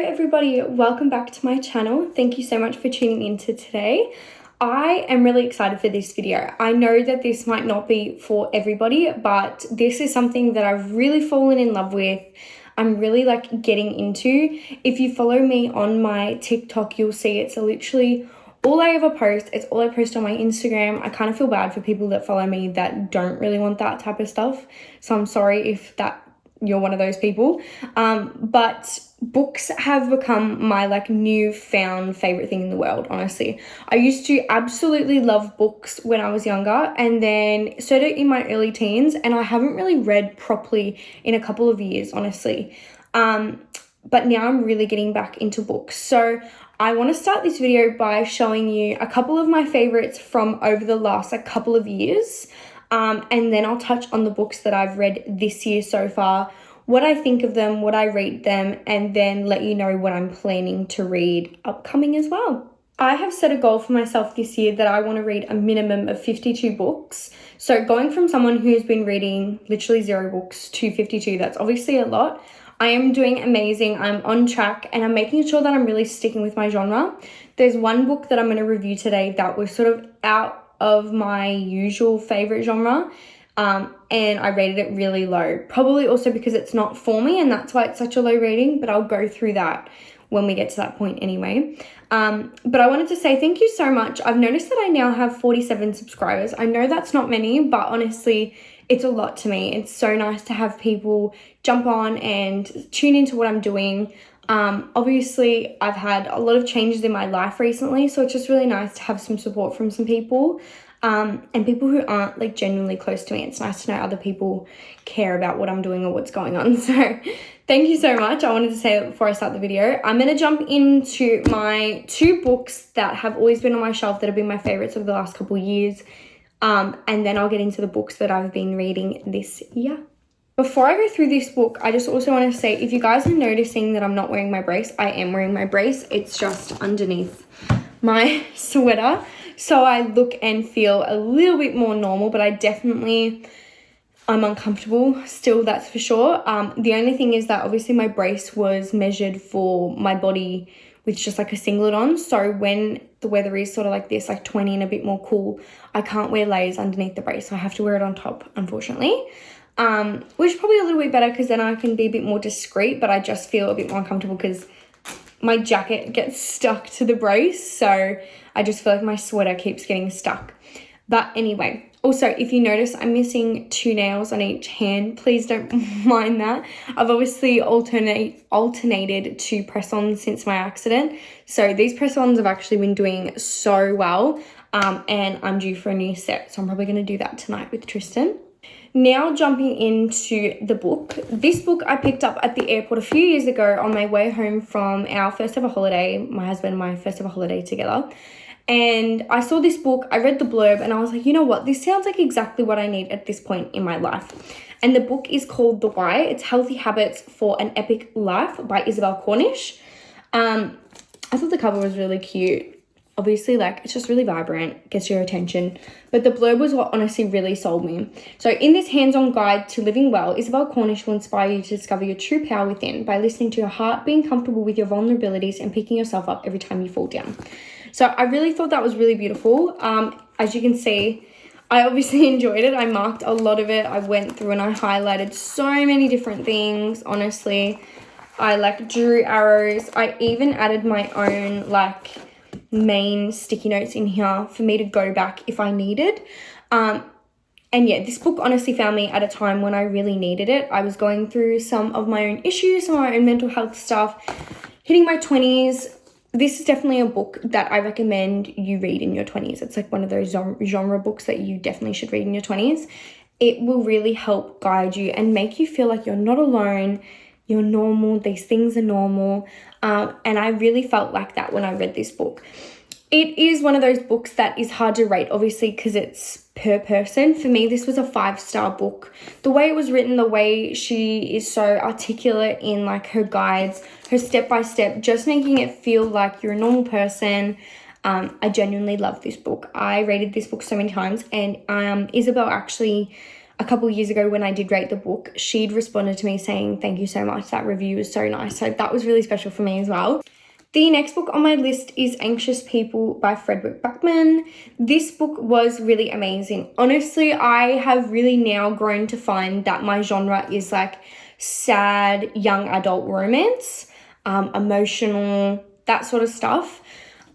everybody, welcome back to my channel. Thank you so much for tuning into today. I am really excited for this video. I know that this might not be for everybody, but this is something that I've really fallen in love with. I'm really getting into. If you follow me on my TikTok, you'll see it's literally all I ever post. It's all I post on my Instagram. I kind of feel bad for people that follow me that don't really want that type of stuff. So I'm sorry if you're one of those people. But books have become my newfound favorite thing in the world, honestly. I used to absolutely love books when I was younger, and then started in my early teens, and I haven't really read properly in a couple of years, honestly. But now I'm really getting back into books. So I want to start this video by showing you a couple of my favorites from over the last couple of years. And then I'll touch on the books that I've read this year so far, what I think of them, what I rate them, and then let you know what I'm planning to read upcoming as well. I have set a goal for myself this year that I want to read a minimum of 52 books. So going from someone who's been reading literally 0 books to 52, that's obviously a lot. I am doing amazing. I'm on track, and I'm making sure that I'm really sticking with my genre. There's one book that I'm going to review today that was sort of out of my usual favorite genre, and I rated it really low, probably also because it's not for me, and that's why it's such a low rating, but I'll go through that when we get to that point anyway. But I wanted to say thank you so much. I've noticed that I now have 47 subscribers. I know that's not many, but honestly, it's a lot to me. It's so nice to have people jump on and tune into what I'm doing. Obviously, I've had a lot of changes in my life recently, so it's just really nice to have some support from some people, and people who aren't genuinely close to me. It's nice to know other people care about what I'm doing or what's going on. So thank you so much. I wanted to say that before I start the video. I'm going to jump into my 2 books that have always been on my shelf that have been my favorites over the last couple of years, and then I'll get into the books that I've been reading this year. Before I go through this book, I just also want to say, if you guys are noticing that I'm not wearing my brace, I am wearing my brace. It's just underneath my sweater. So I look and feel a little bit more normal, but I'm uncomfortable still, that's for sure. The only thing is that obviously my brace was measured for my body with just a singlet on. So when the weather is sort of like this, 20 and a bit more cool, I can't wear layers underneath the brace. So I have to wear it on top, unfortunately. Which is probably a little bit better because then I can be a bit more discreet, but I just feel a bit more uncomfortable because my jacket gets stuck to the brace, so I just feel like my sweater keeps getting stuck. But anyway, also if you notice I'm missing 2 nails on each hand, please don't mind that. I've obviously alternated to press-ons since my accident, so these press-ons have actually been doing so well, and I'm due for a new set, so I'm probably going to do that tonight with Tristan. Now jumping into the book. This book I picked up at the airport a few years ago on my way home from our first ever holiday, my husband and my first ever holiday together. And I saw this book, I read the blurb, and I was like, you know what, this sounds like exactly what I need at this point in my life. And the book is called The Why. It's Healthy Habits for an Epic Life by Isabelle Cornish. I thought the cover was really cute. Obviously, it's just really vibrant, gets your attention. But the blurb was what honestly really sold me. So in this hands-on guide to living well, Isabelle Cornish will inspire you to discover your true power within by listening to your heart, being comfortable with your vulnerabilities, and picking yourself up every time you fall down. So I really thought that was really beautiful. As you can see, I obviously enjoyed it. I marked a lot of it. I went through and I highlighted so many different things, honestly. I drew arrows. I even added my own main sticky notes in here for me to go back if I needed. And yeah, this book honestly found me at a time when I really needed it. I was going through some of my own issues, some of my own mental health stuff, hitting my 20s. This is definitely a book that I recommend you read in your 20s. It's one of those genre books that you definitely should read in your 20s. It will really help guide you and make you feel like you're not alone. You're normal. These things are normal. And I really felt like that when I read this book. It is one of those books that is hard to rate, obviously, because it's per person. For me, this was a 5-star book. The way it was written, the way she is so articulate in her guides, her step-by-step, just making it feel like you're a normal person. I genuinely love this book. I rated this book so many times, and Isabelle actually a couple years ago when I did rate the book, she'd responded to me saying, thank you so much, that review was so nice. So that was really special for me as well. The next book on my list is Anxious People by Fredrick Backman. This book was really amazing. Honestly, I have really now grown to find that my genre is like sad young adult romance, emotional, that sort of stuff.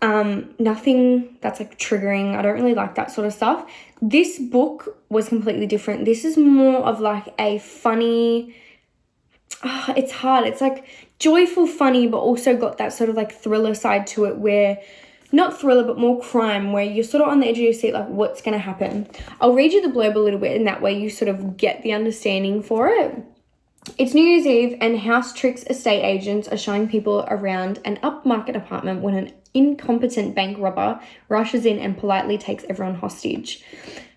Nothing that's like triggering. I don't really like that sort of stuff. This book was completely different. This is more of like a funny, it's hard. It's like joyful, funny, but also got that sort of like thriller side to it where, not thriller, but more crime, where you're sort of on the edge of your seat, like what's going to happen. I'll read you the blurb a little bit, and that way you sort of get the understanding for it. It's New Year's Eve and House Tricks estate agents are showing people around an upmarket apartment when an incompetent bank robber rushes in and politely takes everyone hostage.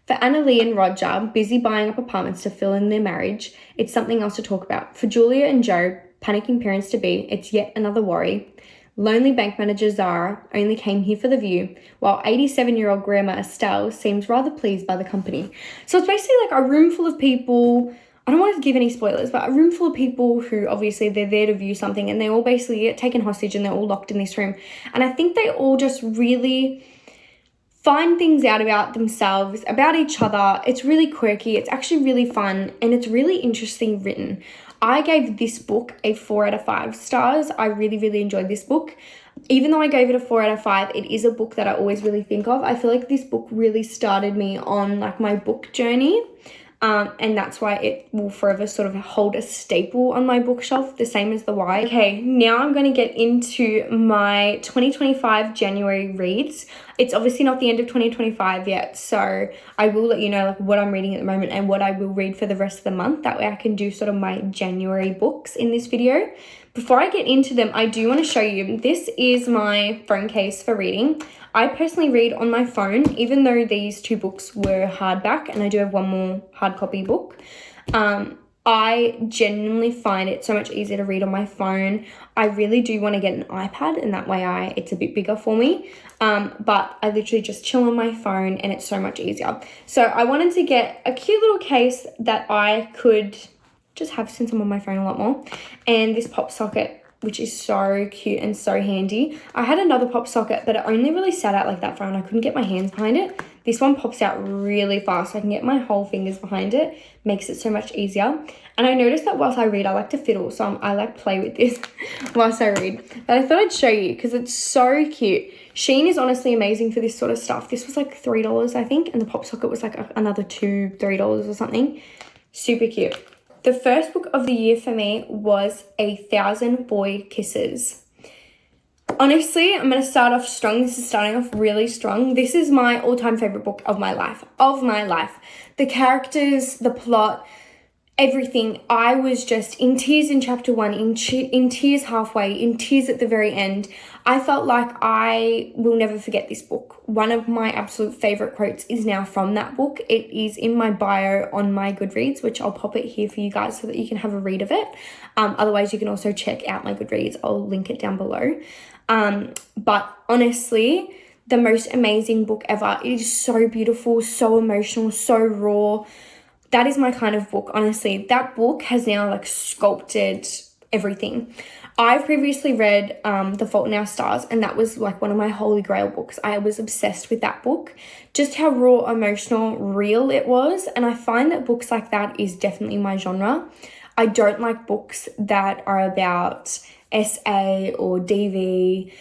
For Annalie and Roger, busy buying up apartments to fill in their marriage, it's something else to talk about. For Julia and Joe, panicking parents-to-be, it's yet another worry. Lonely bank manager Zara only came here for the view, while 87-year-old grandma Estelle seems rather pleased by the company. So it's basically like a room full of people. I don't want to give any spoilers, but a room full of people who obviously they're there to view something, and they all basically get taken hostage and they're all locked in this room. And I think they all just really find things out about themselves, about each other. It's really quirky. It's actually really fun, and it's really interesting written. I gave this book a 4 out of 5 stars. I really, really enjoyed this book. Even though I gave it a 4 out of 5, it is a book that I always really think of. I feel like this book really started me on like my book journey. And that's why it will forever sort of hold a staple on my bookshelf, the same as The Why. Okay, now I'm going to get into my 2025 January reads. It's obviously not the end of 2025 yet, so I will let you know like what I'm reading at the moment and what I will read for the rest of the month. That way I can do sort of my January books in this video. Before I get into them, I do want to show you, this is my phone case for reading. I personally read on my phone, even though these 2 books were hardback, and I do have one more hard copy book. I genuinely find it so much easier to read on my phone. I really do want to get an iPad, and that way it's a bit bigger for me. But I literally just chill on my phone, and it's so much easier. So I wanted to get a cute little case that I could just have since I'm on my phone a lot more. And this pop socket, which is so cute and so handy. I had another pop socket, but it only really sat out like that far and I couldn't get my hands behind it. This one pops out really fast, so I can get my whole fingers behind it. Makes it so much easier. And I noticed that whilst I read, I like to fiddle, so I like play with this whilst I read. But I thought I'd show you because it's so cute. Shein is honestly amazing for this sort of stuff. This was like $3, I think, and the pop socket was like another $2, $3 or something. Super cute. The first book of the year for me was 1,000 Boy Kisses. Honestly, I'm going to start off strong. This is starting off really strong. This is my all-time favorite book of my life. The characters, the plot, everything. I was just in tears in chapter 1, in tears halfway, in tears at the very end. I felt like I will never forget this book. One of my absolute favorite quotes is now from that book. It is in my bio on my Goodreads, which I'll pop it here for you guys so that you can have a read of it. Otherwise, you can also check out my Goodreads. I'll link it down below. But honestly, the most amazing book ever. It is so beautiful, so emotional, so raw. That is my kind of book, honestly. That book has now like sculpted everything. I've previously read The Fault in Our Stars, and that was like one of my holy grail books. I was obsessed with that book. Just how raw, emotional, real it was. And I find that books like that is definitely my genre. I don't like books that are about SA or DV,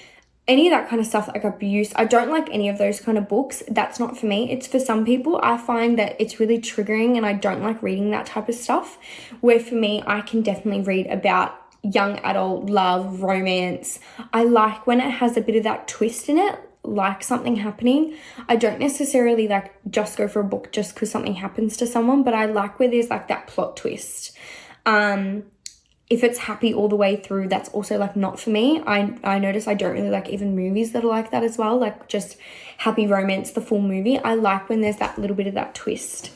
any of that kind of stuff, like abuse. I don't like any of those kind of books. That's not for me. It's for some people. I find that it's really triggering and I don't like reading that type of stuff. Where for me, I can definitely read about young adult love, romance. I like when it has a bit of that twist in it, like something happening. I don't necessarily like just go for a book just because something happens to someone, but I like where there's like that plot twist. If it's happy all the way through, that's also like not for me. I notice I don't really like even movies that are like that as well, like just happy romance, the full movie. I like when there's that little bit of that twist.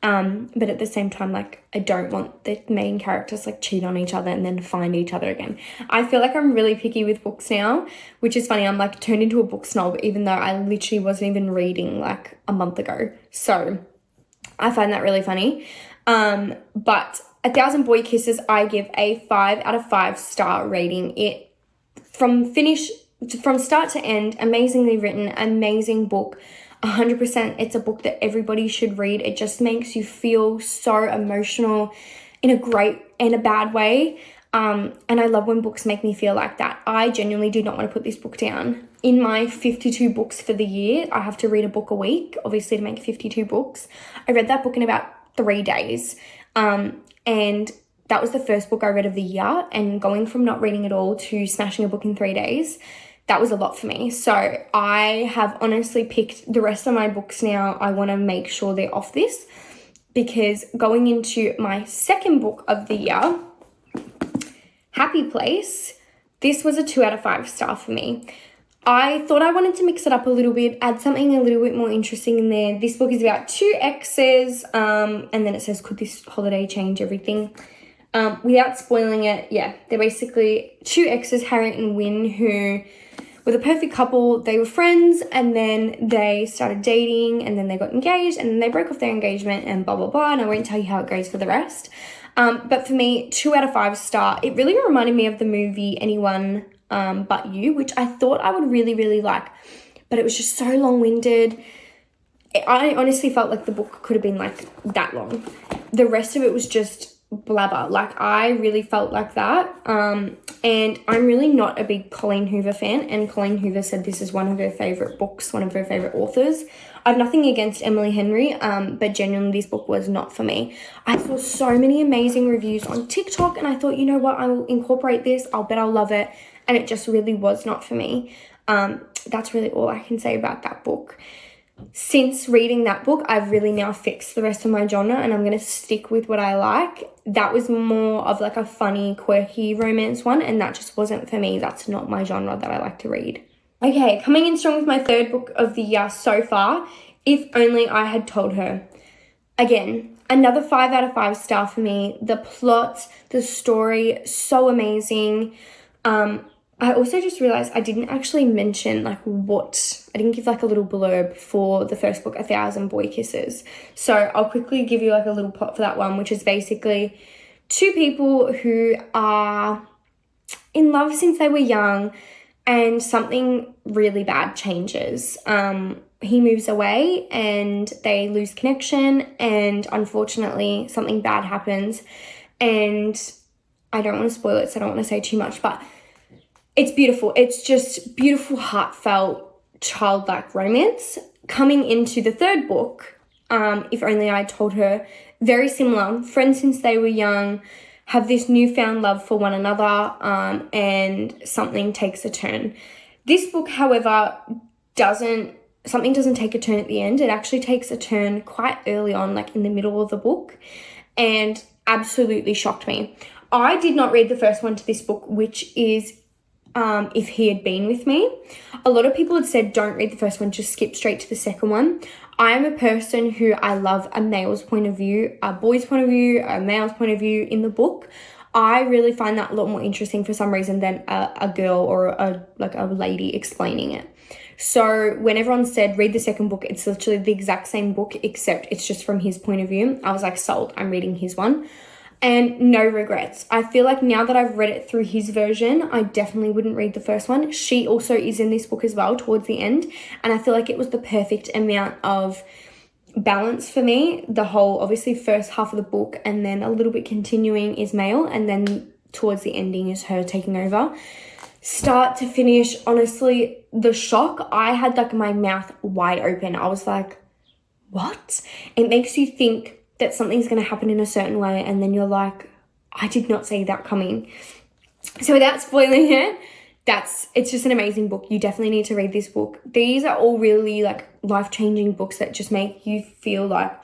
But at the same time, like, I don't want the main characters like cheat on each other and then find each other again. I feel like I'm really picky with books now, which is funny. I'm like turned into a book snob, even though I literally wasn't even reading like a month ago. So I find that really funny. But A Thousand Boy Kisses, I give a 5 out of 5 star rating. It, from start to end, amazingly written, amazing book. 100%, it's a book that everybody should read. It just makes you feel so emotional in a great and a bad way. And I love when books make me feel like that. I genuinely do not want to put this book down. In my 52 books for the year, I have to read a book a week, obviously, to make 52 books. I read that book in about 3 days. And that was the first book I read of the year. And going from not reading at all to smashing a book in 3 days, that was a lot for me. So I have honestly picked the rest of my books now. I want to make sure they're off this, because going into my second book of the year, Happy Place, this was a 2 out of 5 star for me. I thought I wanted to mix it up a little bit, add something a little bit more interesting in there. This book is about 2 exes, and then it says, could this holiday change everything? Without spoiling it, yeah, they're basically 2 exes, Harriet and Wynne, who were the perfect couple. They were friends, and then they started dating, and then they got engaged, and then they broke off their engagement, and blah, blah, blah, and I won't tell you how it goes for the rest. But for me, 2 out of 5 star. It really reminded me of the movie Anyone But You, which I thought I would really, really like, but it was just so long-winded. I honestly felt like the book could have been like that long. The rest of it was just blabber. Like, I really felt like that. And I'm really not a big Colleen Hoover fan, and Colleen Hoover said this is one of her favourite books, one of her favourite authors. I have nothing against Emily Henry, but genuinely this book was not for me. I saw so many amazing reviews on TikTok, and I thought, you know what, I will incorporate this. I'll bet I'll love it. And it just really was not for me. That's really all I can say about that book. Since reading that book, I've really now fixed the rest of my genre, and I'm going to stick with what I like. That was more of like a funny, quirky romance one, and that just wasn't for me. That's not my genre that I like to read. Okay, coming in strong with my third book of the year so far, If Only I Had Told Her. Again, another 5 out of 5 star for me. The plot, the story, so amazing. I also just realized I didn't actually mention I didn't give like a little blurb for the first book, A Thousand Boy Kisses. So I'll quickly give you like a little plot for that one, which is basically 2 people who are in love since they were young, and something really bad changes. He moves away and they lose connection, and unfortunately something bad happens. And I don't want to spoil it, so I don't want to say too much, but it's beautiful. It's just beautiful, heartfelt, childlike romance. Coming into the third book, If Only I Told Her, very similar. Friends since they were young, have this newfound love for one another, and something takes a turn. This book, however, something doesn't take a turn at the end. It actually takes a turn quite early on, like in the middle of the book, and absolutely shocked me. I did not read the first one to this book, which is If He Had Been With Me. A lot of people had said don't read the first one, just skip straight to the second one. I am a person who I love a male's point of view, a boy's point of view, a male's point of view in the book. I really find that a lot more interesting for some reason than a girl or a lady explaining it. So when everyone said read the second book, it's literally the exact same book, except it's just from his point of view. I was like, sold, I'm reading his one. And no regrets. I feel like now that I've read it through his version, I definitely wouldn't read the first one. She also is in this book as well towards the end. And I feel like it was the perfect amount of balance for me. The whole, obviously, first half of the book and then a little bit continuing is male. And then towards the ending is her taking over. Start to finish, honestly, the shock, I had like my mouth wide open. I was like, what? It makes you think that something's going to happen in a certain way, and then you're like, I did not see that coming. So without spoiling it, it's just an amazing book. You definitely need to read this book. These are all really like life-changing books that just make you feel like,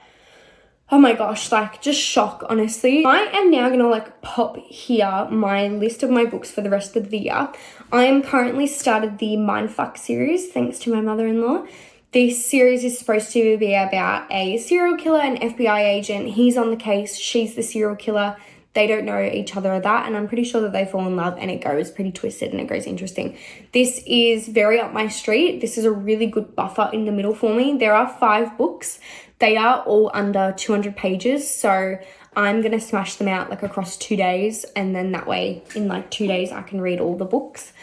oh my gosh, like just shock, honestly. I am now going to like pop here my list of my books for the rest of the year. I am currently started the Mindfuck series, thanks to my mother-in-law. This series is supposed to be about a serial killer, an FBI agent. He's on the case. She's the serial killer. They don't know each other or that. And I'm pretty sure that they fall in love, and it goes pretty twisted and it goes interesting. This is very up my street. This is a really good buffer in the middle for me. There are 5 books. They are all under 200 pages, so I'm going to smash them out like across 2 days, and then that way in like 2 days I can read all the books.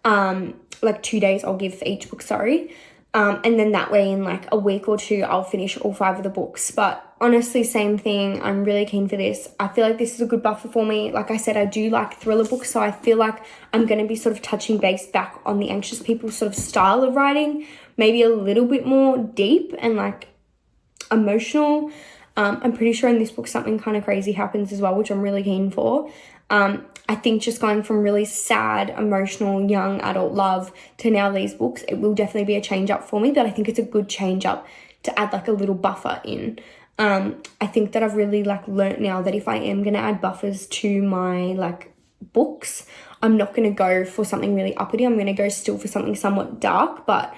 Like 2 days I'll give for each book, sorry. And then that way in like a week or two, I'll finish all 5 of the books. But honestly, same thing. I'm really keen for this. I feel like this is a good buffer for me. Like I said, I do like thriller books. So I feel like I'm going to be sort of touching base back on the Anxious People sort of style of writing. Maybe a little bit more deep and like emotional. I'm pretty sure in this book something kind of crazy happens as well, which I'm really keen for. I think just going from really sad, emotional, young adult love to now these books, it will definitely be a change up for me, but I think it's a good change up to add like a little buffer in. I think that I've really like learnt now that if I am going to add buffers to my like books, I'm not going to go for something really uppity. I'm going to go still for something somewhat dark, but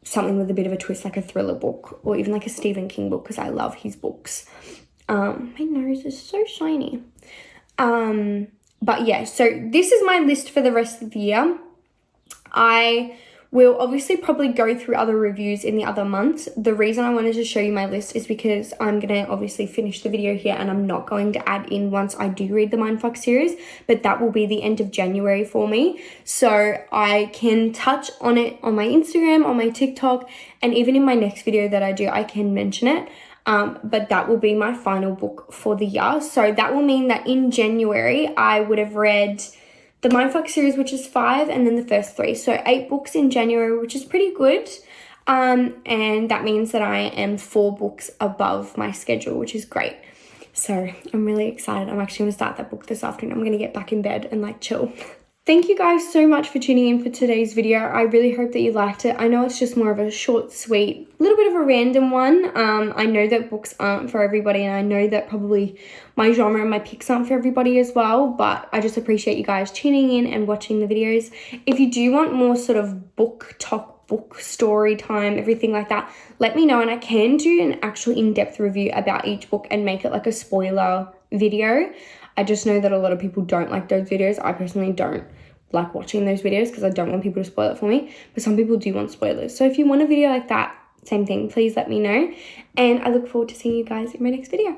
something with a bit of a twist, like a thriller book or even like a Stephen King book, because I love his books. My nose is so shiny. But yeah, so this is my list for the rest of the year. I will obviously probably go through other reviews in the other months. The reason I wanted to show you my list is because I'm going to obviously finish the video here and I'm not going to add in once I do read the Mindfuck series, but that will be the end of January for me. So I can touch on it on my Instagram, on my TikTok, and even in my next video that I do, I can mention it. But that will be my final book for the year. So that will mean that in January, I would have read the Mindfuck series, which is 5, and then the first 3. So 8 books in January, which is pretty good. And that means that I am 4 books above my schedule, which is great. So I'm really excited. I'm actually going to start that book this afternoon. I'm going to get back in bed and like chill. Thank you guys so much for tuning in for today's video. I really hope that you liked it. I know it's just more of a short, sweet, little bit of a random one. I know that books aren't for everybody, and I know that probably my genre and my picks aren't for everybody as well, but I just appreciate you guys tuning in and watching the videos. If you do want more sort of book talk, book story time, everything like that, let me know, and I can do an actual in-depth review about each book and make it like a spoiler video. I just know that a lot of people don't like those videos. I personally don't like watching those videos because I don't want people to spoil it for me, but some people do want spoilers. So if you want a video like that, same thing, please let me know, and I look forward to seeing you guys in my next video.